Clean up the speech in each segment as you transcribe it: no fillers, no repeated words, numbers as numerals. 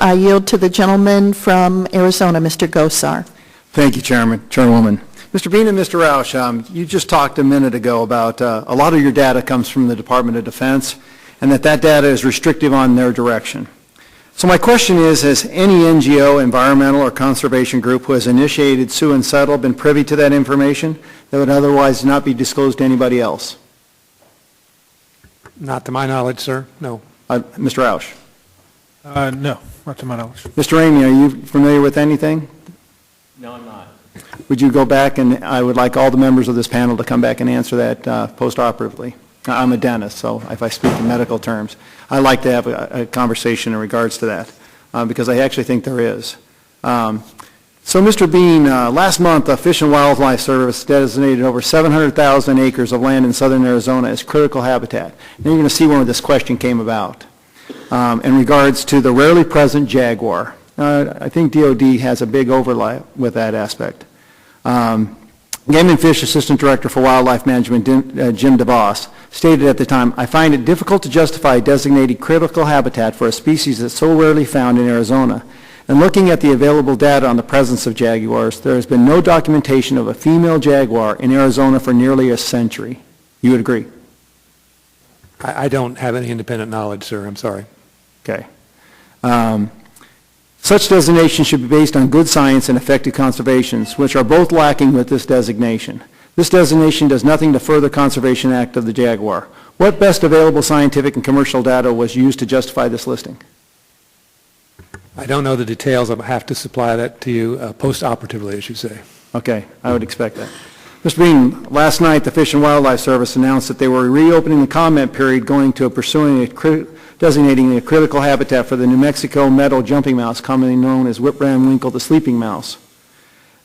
I yield to the gentleman from Arizona, Mr. Gosar. Thank you, Chairwoman. Mr. Bean and Mr. Roush, you just talked a minute ago about a lot of your data comes from the Department of Defense and that data is restrictive on their direction. So my question is, has any NGO, environmental or conservation group who has initiated sue and settle been privy to that information that would otherwise not be disclosed to anybody else? Not to my knowledge, sir. No. Mr. Roush? No, not to my knowledge. Mr. Ramey, are you familiar with anything? No, I'm not. Would you go back, and I would like all the members of this panel to come back and answer that post-operatively. I'm a dentist, so if I speak in medical terms, I'd like to have a conversation in regards to that, because I actually think there is. So, Mr. Bean, last month, the Fish and Wildlife Service designated over 700,000 acres of land in southern Arizona as critical habitat. And you're going to see where this question came about in regards to the rarely present jaguar. I think DOD has a big overlap with that aspect. Game and Fish Assistant Director for Wildlife Management, Jim DeVos, stated at the time, "I find it difficult to justify designating critical habitat for a species that's so rarely found in Arizona. And looking at the available data on the presence of jaguars, there has been no documentation of a female jaguar in Arizona for nearly a century." You would agree? I don't have any independent knowledge, sir. I'm sorry. Okay. Such designation should be based on good science and effective conservations, which are both lacking with this designation. This designation does nothing to further Conservation Act of the jaguar. What best available scientific and commercial data was used to justify this listing? I don't know the details. I'll have to supply that to you post-operatively, as you say. Okay, I would expect that. Mr. Bean, last night the Fish and Wildlife Service announced that they were reopening the comment period designating a critical habitat for the New Mexico meadow jumping mouse, commonly known as Whitram Winkle the sleeping mouse.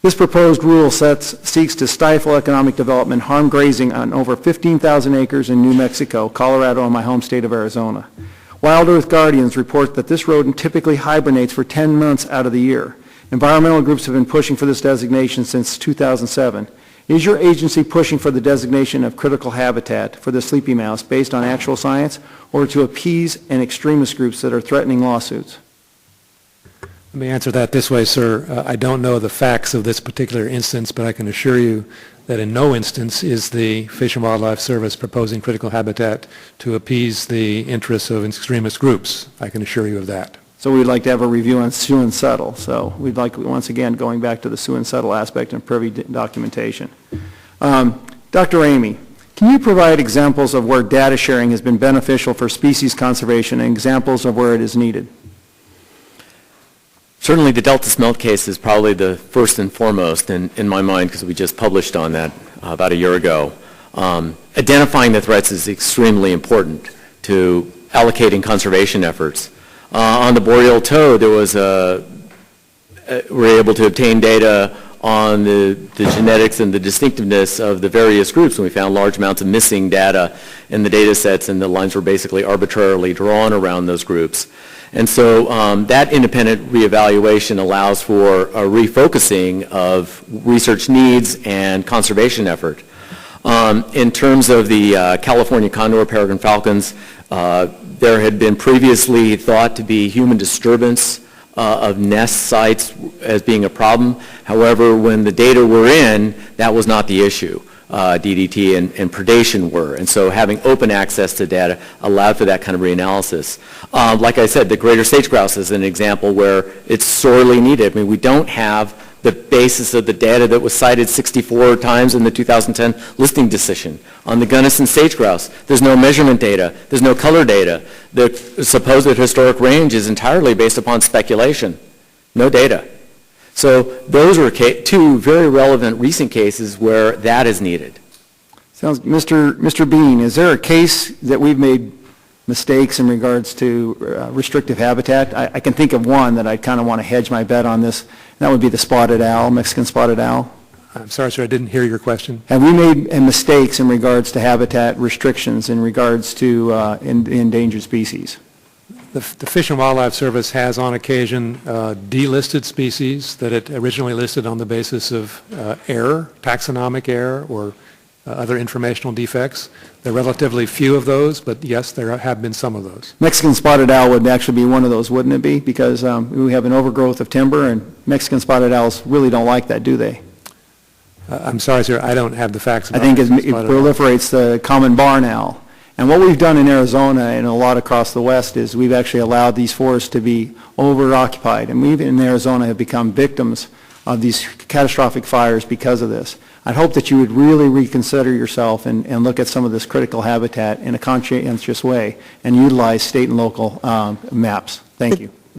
This proposed rule seeks to stifle economic development, harm grazing on over 15,000 acres in New Mexico, Colorado, and my home state of Arizona. Wild Earth Guardians report that this rodent typically hibernates for 10 months out of the year. Environmental groups have been pushing for this designation since 2007. Is your agency pushing for the designation of critical habitat for the sleepy mouse based on actual science or to appease an extremist groups that are threatening lawsuits? Let me answer that this way, sir. I don't know the facts of this particular instance, but I can assure you that in no instance is the Fish and Wildlife Service proposing critical habitat to appease the interests of extremist groups. I can assure you of that. So we'd like to have a review on sue and settle. So we'd like, once again, going back to the sue and settle aspect and privy documentation. Dr. Ramey, can you provide examples of where data sharing has been beneficial for species conservation and examples of where it is needed? Certainly the Delta smelt case is probably the first and foremost in my mind, because we just published on that about a year ago. Identifying the threats is extremely important to allocating conservation efforts. On the boreal toad, there was we were able to obtain data on the genetics and the distinctiveness of the various groups, and we found large amounts of missing data in the data sets, and the lines were basically arbitrarily drawn around those groups. And so that independent reevaluation allows for a refocusing of research needs and conservation effort. In terms of the California condor, peregrine falcons, there had been previously thought to be human disturbance of nest sites as being a problem. However, when the data were in, that was not the issue. DDT and predation were. And so having open access to data allowed for that kind of reanalysis. Like I said, the greater sage grouse is an example where it's sorely needed. I mean, we don't have the basis of the data that was cited 64 times in the 2010 listing decision. On the Gunnison sage grouse, there's no measurement data, there's no color data. The supposed historic range is entirely based upon speculation, no data. So those are two very relevant recent cases where that is needed. Sounds, Mr. Bean, is there a case that we've made mistakes in regards to restrictive habitat? I can think of one that I kind of want to hedge my bet on this. That would be the spotted owl, Mexican spotted owl. I'm sorry, sir, I didn't hear your question. Have we made mistakes in regards to habitat restrictions in regards to endangered species? The Fish and Wildlife Service has on occasion delisted species that it originally listed on the basis of error, taxonomic error, or other informational defects. There are relatively few of those, but yes, there have been some of those. Mexican spotted owl would actually be one of those, wouldn't it be? Because we have an overgrowth of timber, and Mexican spotted owls really don't like that, do they? I'm sorry, sir, I don't have the facts I about think it Mexican spotted owl. proliferates the common barn owl. And what we've done in Arizona and a lot across the West is we've actually allowed these forests to be over-occupied. And we in Arizona have become victims of these catastrophic fires because of this. I hope that you would really reconsider yourself and look at some of this critical habitat in a conscientious way and utilize state and local maps. Thank you.